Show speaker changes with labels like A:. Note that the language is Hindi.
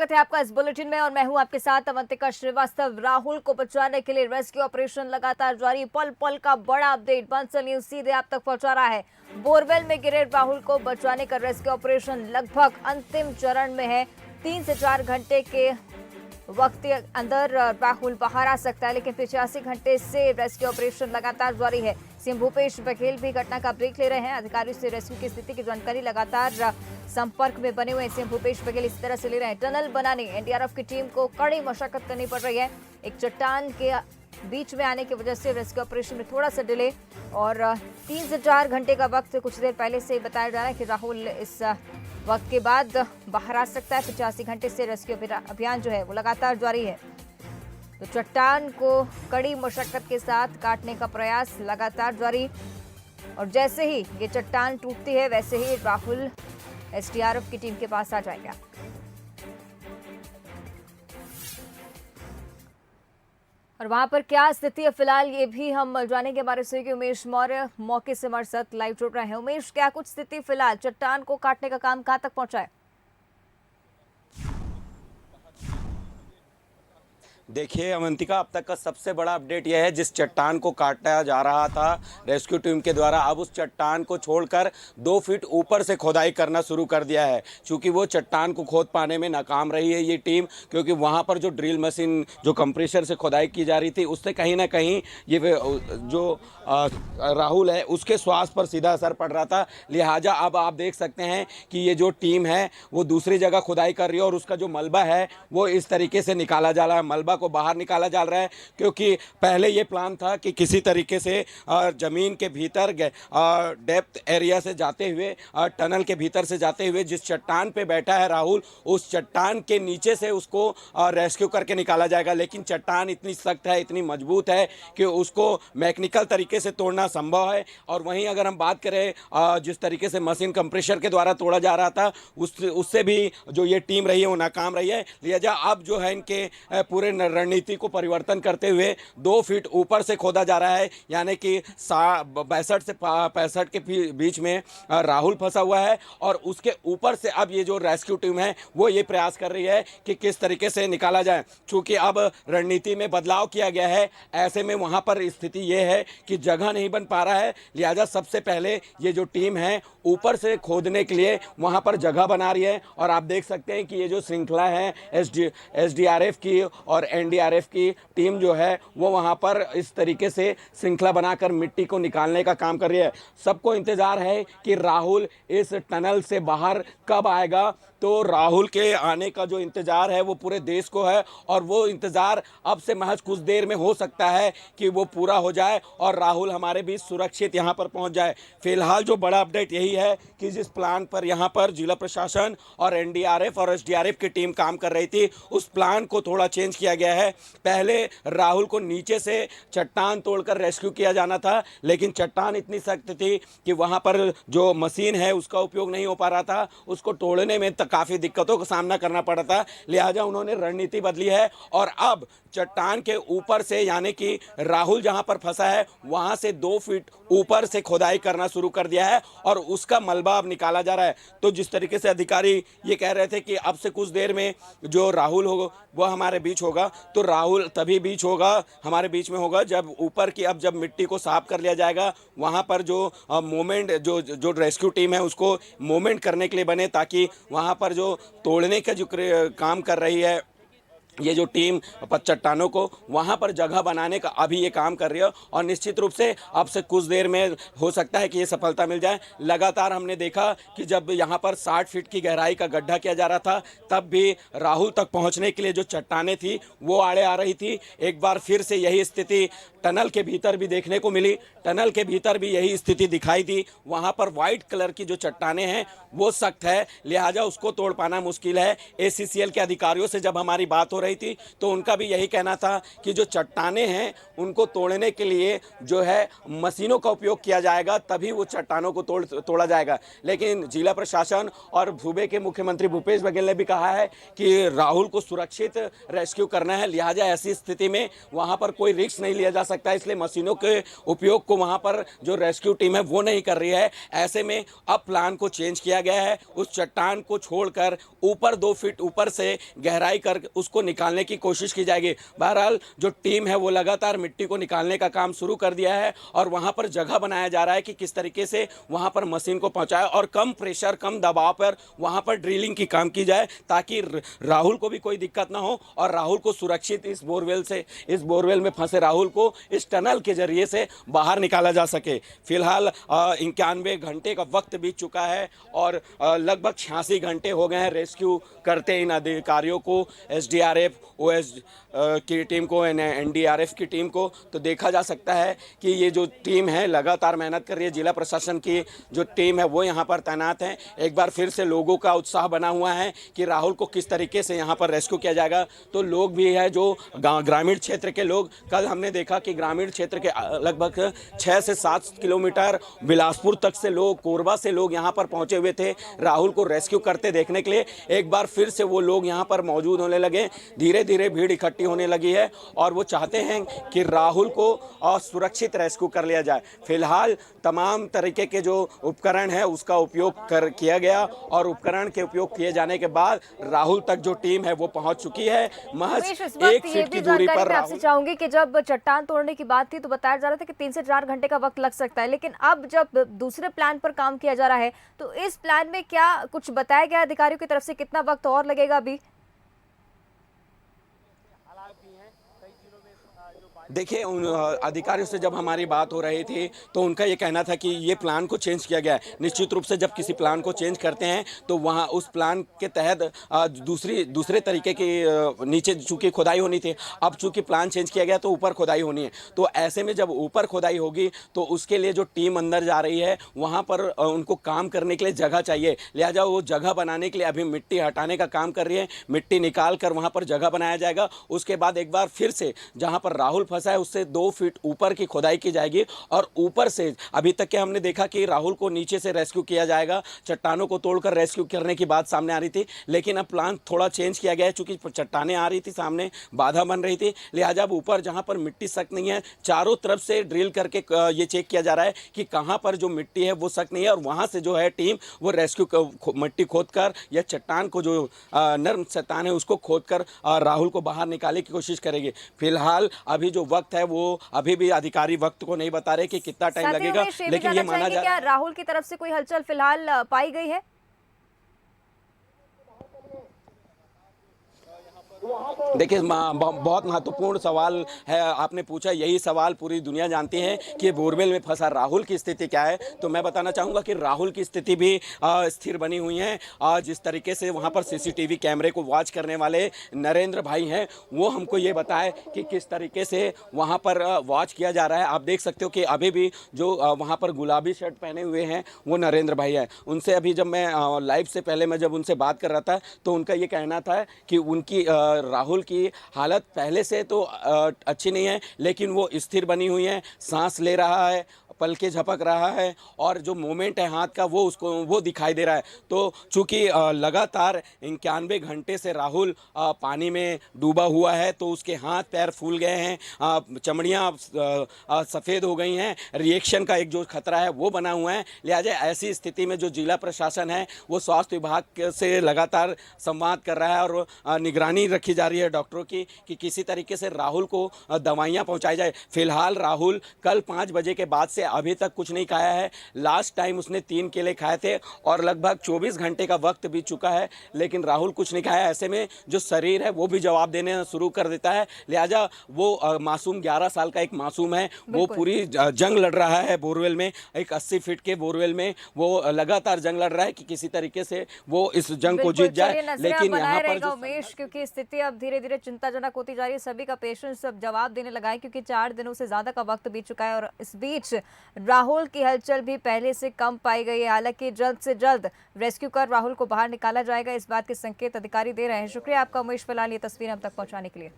A: स्वागत है आपका इस बुलेटिन में और मैं हूं आपके साथ अवंतिका श्रीवास्तव। राहुल को बचाने के लिए रेस्क्यू ऑपरेशन लगातार जारी। पल पल का बड़ा अपडेट बंसल न्यूज सीधे आप तक पहुंचा रहा है। बोरवेल में गिरे राहुल को बचाने का रेस्क्यू ऑपरेशन लगभग अंतिम चरण में है। 3 से 4 घंटे के वक्त के अंदर राहुल बाहर आ सकता है, लेकिन 85 घंटे से रेस्क्यू ऑपरेशन लगातार जारी है। सीएम भूपेश बघेल भी घटना का ब्रेक ले रहे हैं। अधिकारियों से रेस्क्यू की स्थिति की जानकारी लगातार संपर्क में बने हुए हैं। सीएम भूपेश बघेल इस तरह से ले रहे हैं। टनल बनाने एनडीआरएफ की टीम को कड़ी मशक्कत करनी पड़ रही है। एक चट्टान के बीच में आने की वजह से रेस्क्यू ऑपरेशन में थोड़ा सा डिले और 3 से 4 घंटे का वक्त कुछ देर पहले से बताया जा रहा है कि राहुल इस वक्त के बाद बाहर आ सकता है। 85 घंटे से रेस्क्यू अभियान जो है वो लगातार जारी है। तो चट्टान को कड़ी मशक्कत के साथ काटने का प्रयास लगातार जारी और जैसे ही ये चट्टान टूटती है वैसे ही राहुल एसडीआरएफ की टीम के पास आ जाएगा। और वहां पर क्या स्थिति है फिलहाल ये भी हम जानेंगे हमारे सहयोगी उमेश मौर्य मौके से हमारे साथ लाइव जुड़ रहे हैं। उमेश, क्या कुछ स्थिति फिलहाल, चट्टान को काटने का काम कहां तक पहुंचा है?
B: देखिए अवंतिका, अब तक का सबसे बड़ा अपडेट यह है, जिस चट्टान को काटा जा रहा था रेस्क्यू टीम के द्वारा, अब उस चट्टान को छोड़कर 2 फीट ऊपर से खुदाई करना शुरू कर दिया है। चूंकि वो चट्टान को खोद पाने में नाकाम रही है ये टीम, क्योंकि वहाँ पर जो ड्रिल मशीन जो कंप्रेशर से खुदाई की जा रही थी उससे कहीं ना कहीं ये जो राहुल है उसके स्वास्थ्य पर सीधा असर पड़ रहा था। लिहाजा अब आप देख सकते हैं कि ये जो टीम है वो दूसरी जगह खुदाई कर रही है और उसका जो मलबा है वो इस तरीके से निकाला जा रहा है, मलबा को बाहर निकाला जा रहा है। क्योंकि पहले ये प्लान था कि किसी तरीके से ज़मीन के भीतर डेप्थ एरिया से जाते हुए टनल के भीतर से जाते हुए जिस चट्टान पे बैठा है राहुल, उस चट्टान के नीचे से उसको रेस्क्यू करके निकाला जाएगा। लेकिन चट्टान इतनी सख्त है, इतनी मजबूत है कि उसको मैकेनिकल तरीके से तोड़ना संभव है। और वहीं अगर हम बात करें जिस तरीके से मशीन कंप्रेशर के द्वारा तोड़ा जा रहा था उससे भी जो ये टीम रही है वो नाकाम रही है। लिहाजा अब जो है इनके पूरे रणनीति को परिवर्तन करते हुए 2 फीट ऊपर से खोदा जा रहा है, यानी कि 62 से 65 के बीच में राहुल फंसा हुआ है और उसके ऊपर से अब ये जो रेस्क्यू टीम है वो ये प्रयास कर रही है कि किस तरीके से निकाला जाए। चूंकि अब रणनीति में बदलाव किया गया है, ऐसे में वहां पर स्थिति ये है कि जगह नहीं बन पा रहा है। लिहाजा सबसे पहले ये जो टीम है ऊपर से खोदने के लिए वहां पर जगह बना रही है। और आप देख सकते हैं कि ये जो श्रृंखला है एसडीआरएफ की और एनडीआरएफ की टीम जो है वो वहां पर इस तरीके से श्रृंखला बनाकर मिट्टी को निकालने का काम कर रही है। सबको इंतजार है कि राहुल इस टनल से बाहर कब आएगा। तो राहुल के आने का जो इंतजार है वो पूरे देश को है और वो इंतजार अब से महज कुछ देर में हो सकता है कि वो पूरा हो जाए और राहुल हमारे बीच सुरक्षित यहाँ पर पहुँच जाए। फिलहाल जो बड़ा अपडेट यही है कि जिस प्लान पर यहाँ पर जिला प्रशासन और एनडीआरएफ और एसडीआरएफ की टीम काम कर रही थी, उस प्लान को थोड़ा चेंज किया गया है। पहले राहुल को नीचे से चट्टान तोड़कर रेस्क्यू किया जाना था, लेकिन चट्टान इतनी सख्त थी कि वहाँ पर जो मशीन है उसका उपयोग नहीं हो पा रहा था, उसको तोड़ने में काफ़ी दिक्कतों का सामना करना पड़ा था। लिहाजा उन्होंने रणनीति बदली है और अब चट्टान के ऊपर से, यानी कि राहुल जहां पर फंसा है वहां से 2 फीट ऊपर से खुदाई करना शुरू कर दिया है और उसका मलबा अब निकाला जा रहा है। तो जिस तरीके से अधिकारी ये कह रहे थे कि अब से कुछ देर में जो राहुल होगा वो हमारे बीच होगा, तो राहुल तभी बीच होगा, हमारे बीच में होगा जब ऊपर की अब जब मिट्टी को साफ कर लिया जाएगा। वहां पर जो मोमेंट जो रेस्क्यू टीम है उसको मोमेंट करने के लिए बने, ताकि वहां पर जो तोड़ने का जो काम कर रही है ये जो टीम चट्टानों को वहाँ पर जगह बनाने का अभी ये काम कर रही है। और निश्चित रूप से अब से कुछ देर में हो सकता है कि ये सफलता मिल जाए। लगातार हमने देखा कि जब यहाँ पर 60 फीट की गहराई का गड्ढा किया जा रहा था तब भी राहुल तक पहुँचने के लिए जो चट्टानें थी वो आड़े आ रही थी। एक बार फिर से यही स्थिति टनल के भीतर भी देखने को मिली। टनल के भीतर भी यही स्थिति दिखाई दी। वहाँ पर वाइट कलर की जो चट्टानें हैं वो सख्त है, लिहाजा उसको तोड़ पाना मुश्किल है। एसीसीएल के अधिकारियों से जब हमारी बात हो रही थी, तो उनका भी यही कहना था कि जो चट्टानें हैं उनको तोड़ने के लिए जो है मशीनों का उपयोग किया जाएगा, तभी वो चट्टानों को तोड़ा जाएगा। लेकिन जिला प्रशासन और सूबे के मुख्यमंत्री भूपेश बघेल ने भी कहा है कि राहुल को सुरक्षित रेस्क्यू करना है, लिहाजा ऐसी स्थिति में वहां पर कोई रिस्क नहीं लिया जा सकता, इसलिए मशीनों के उपयोग को वहां पर जो रेस्क्यू टीम है वो नहीं कर रही है। ऐसे में अब प्लान को चेंज किया गया है, उस चट्टान को छोड़कर ऊपर 2 फीट ऊपर से गहराई कर उसको निकालने की कोशिश की जाएगी। बहरहाल जो टीम है वो लगातार मिट्टी को निकालने का काम शुरू कर दिया है और वहां पर जगह बनाया जा रहा है कि किस तरीके से वहां पर मशीन को पहुंचाए और कम प्रेशर, कम दबाव पर वहां पर ड्रिलिंग की काम की जाए, ताकि राहुल को भी कोई दिक्कत ना हो और राहुल को सुरक्षित इस बोरवेल में फंसे राहुल को इस टनल के जरिए से बाहर निकाला जा सके। फिलहाल 91 घंटे का वक्त बीत चुका है और लगभग 86 घंटे हो गए हैं रेस्क्यू करते इन अधिकारियों को, एसडीआरएफ, ओएस की टीम को, एनडीआरएफ की टीम को। तो देखा जा सकता है कि ये जो टीम है लगातार मेहनत कर रही है। जिला प्रशासन की जो टीम है वो यहाँ पर तैनात है। एक बार फिर से लोगों का उत्साह बना हुआ है कि राहुल को किस तरीके से यहाँ पर रेस्क्यू किया जाएगा। तो लोग भी है जो ग्रामीण क्षेत्र के लोग, कल हमने देखा कि ग्रामीण क्षेत्र के लगभग 6 से 7 किलोमीटर बिलासपुर तक से लोग, कोरबा से लोग यहाँ पर पहुंचे हुए थे राहुल को रेस्क्यू करते देखने के लिए। एक बार फिर से वो लोग यहाँ पर मौजूद होने लगे, धीरे धीरे भीड़ इकट्ठी होने लगी है और वो चाहते हैं कि राहुल को सुरक्षित रेस्क्यू कर लिया जाए। फिलहाल तमाम तरीके के जो उपकरण है उसका उपयोग किया गया और उपकरण के उपयोग किए जाने के बाद राहुल तक जो टीम है वो पहुंच चुकी है। महज 1 फीट की दूरी पर।
A: मैं आपसे चाहूंगी कि जब चट्टान तोड़ने की बात थी तो बताया जा रहा था कि 3 से 4 घंटे का वक्त लग सकता है, लेकिन अब जब दूसरे प्लान पर काम किया जा रहा है तो इस प्लान में क्या कुछ बताया गया अधिकारियों की तरफ से, कितना वक्त और लगेगा अभी?
B: देखिए, उन अधिकारियों से जब हमारी बात हो रही थी तो उनका ये कहना था कि ये प्लान को चेंज किया गया है। निश्चित रूप से जब किसी प्लान को चेंज करते हैं तो वहाँ उस प्लान के तहत दूसरे तरीके की नीचे चूँकि खुदाई होनी थी, अब चूँकि प्लान चेंज किया गया तो ऊपर खुदाई होनी है। तो ऐसे में जब ऊपर खुदाई होगी तो उसके लिए जो टीम अंदर जा रही है वहाँ पर उनको काम करने के लिए जगह चाहिए, लिहाजा वो जगह बनाने के लिए अभी मिट्टी हटाने का काम कर रही है। मिट्टी निकाल कर वहाँ पर जगह बनाया जाएगा। उसके बाद एक बार फिर से जहाँ पर राहुल फंसा है उससे 2 फीट ऊपर की खुदाई की जाएगी और ऊपर से अभी तक के हमने देखा कि राहुल को नीचे से रेस्क्यू किया जाएगा, चट्टानों को तोड़कर रेस्क्यू करने की बात सामने आ रही थी, लेकिन अब प्लान थोड़ा चेंज किया गया है। चूंकि चट्टानें आ रही थी सामने, बाधा बन रही थी, लिहाजा अब ऊपर जहां पर मिट्टी सख्त नहीं है चारों तरफ से ड्रिल करके ये चेक किया जा रहा है कि कहां पर जो मिट्टी है वो सख्त नहीं है और वहां से जो है टीम वो रेस्क्यू मिट्टी खोदकर या चट्टान को जो नर्म चट्टान है उसको खोदकर राहुल को बाहर निकालने की कोशिश करेगी। फिलहाल अभी जो वक्त है वो अभी भी अधिकारी वक्त को नहीं बता रहे कि कितना टाइम लगेगा, लेकिन ये माना जा रहा है।
A: क्या राहुल की तरफ से कोई हलचल फिलहाल पाई गई है?
B: देखिए, बहुत महत्वपूर्ण सवाल है आपने पूछा। यही सवाल पूरी दुनिया जानती है कि बोरवेल में फंसा राहुल की स्थिति क्या है। तो मैं बताना चाहूँगा कि राहुल की स्थिति भी स्थिर बनी हुई है। जिस तरीके से वहाँ पर सीसीटीवी कैमरे को वॉच करने वाले नरेंद्र भाई हैं वो हमको ये बताए कि किस तरीके से वहाँ पर वॉच किया जा रहा है। आप देख सकते हो कि अभी भी जो वहाँ पर गुलाबी शर्ट पहने हुए हैं वो नरेंद्र भाई हैं। उनसे अभी जब मैं लाइव से पहले मैं जब उनसे बात कर रहा था तो उनका ये कहना था कि उनकी राहुल की हालत पहले से तो अच्छी नहीं है, लेकिन वो स्थिर बनी हुई है, सांस ले रहा है, पलके झपक रहा है और जो मूवमेंट है हाथ का वो दिखाई दे रहा है। तो चूंकि लगातार 91 घंटे से राहुल पानी में डूबा हुआ है तो उसके हाथ पैर फूल गए हैं, चमड़ियाँ सफ़ेद हो गई हैं, रिएक्शन का एक जो खतरा है वो बना हुआ है। लिहाजा ऐसी स्थिति में जो जिला प्रशासन है वो स्वास्थ्य विभाग से लगातार संवाद कर रहा है और निगरानी रखी जा रही है डॉक्टरों की कि किसी तरीके से राहुल को दवाइयाँ पहुँचाई जाए। फिलहाल राहुल कल 5 बजे के बाद से अभी तक कुछ नहीं खाया है। लास्ट टाइम उसने 3 केले खाए थे और लगभग 24 घंटे का वक्त बीत चुका है, लेकिन राहुल कुछ नहीं खाया। ऐसे में जो शरीर है वो भी जवाब देने शुरू कर देता है। लिहाजा वो मासूम 11 साल का एक मासूम है, वो पूरी जंग लड़ रहा है बोरवेल में, एक 80 फीट के बोरवेल में वो लगातार जंग लड़ रहा है कि किसी तरीके से वो इस जंग को जीत जाए। लेकिन यहाँ पर
A: उमेश, क्योंकि स्थिति अब धीरे धीरे चिंताजनक होती जा रही है, सभी का पेशेंस अब जवाब देने लगा है क्योंकि 4 दिनों से ज्यादा का वक्त बीत चुका है और इस बीच राहुल की हलचल भी पहले से कम पाई गई है। हालांकि जल्द से जल्द रेस्क्यू कर राहुल को बाहर निकाला जाएगा, इस बात के संकेत अधिकारी दे रहे हैं। शुक्रिया आपका उमेश फिलहाल ये तस्वीर हम तक पहुंचाने के लिए।